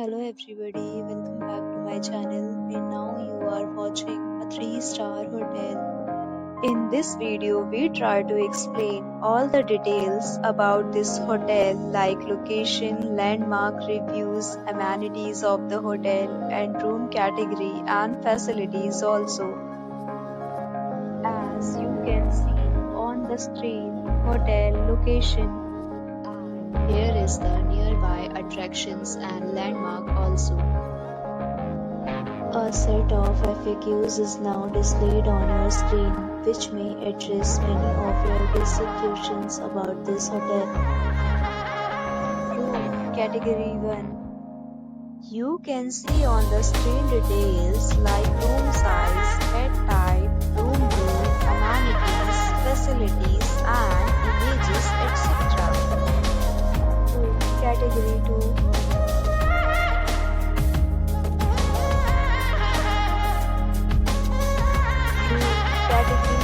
Hello everybody, welcome back to my channel and now you are watching a 3-star hotel. In this video, we try to explain all the details about this hotel like location, landmark reviews, amenities of the hotel and room category and facilities also. As you can see on the screen, hotel location. Here is the nearby attractions and landmark also. A set of FAQs is now displayed on your screen, which may address many of your basic questions about this hotel. Room Category 1. You can see on the screen details like room size, bed type, room view, amenities, facilities and images etc. Category 2. Category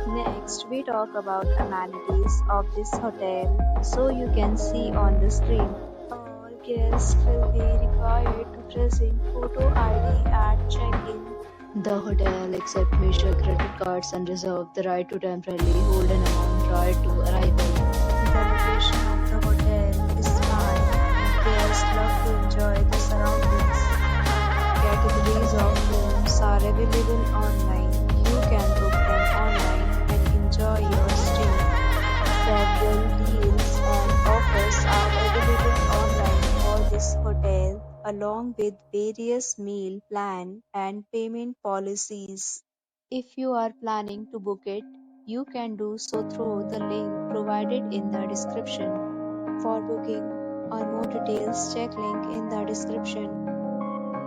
3. Next, we talk about amenities of this hotel. So you can see on the screen. All guests will be required to present photo ID at check-in. The hotel accepts major credit cards and reserves the right to temporarily hold an amount prior to arrival. The location of the hotel is fine and guests love to enjoy the surroundings. Categories of rooms are available online. You can book them online and enjoy your stay. Several deals and offers are available online for this hotel, along with various meal plan and payment policies. If you are planning to book it, you can do so through the link provided in the description. For booking or more details, check link in the description.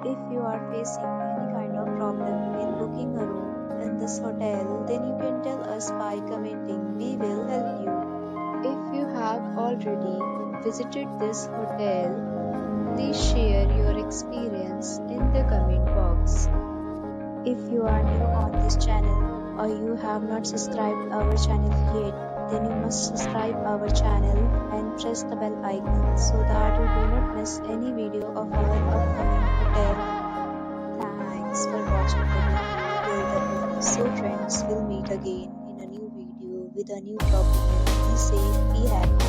If you are facing any kind of problem in booking a room in this hotel, then you can tell us by commenting. We will help you. If you have already visited this hotel, please share your experience in the comment box. If you are new on this channel or you have not subscribed our channel yet, then you must subscribe our channel and press the bell icon so that you do not miss any video of our upcoming hotel. Thanks for watching the video till the end. So friends, we'll meet again in a new video with a new topic. Be safe, be happy.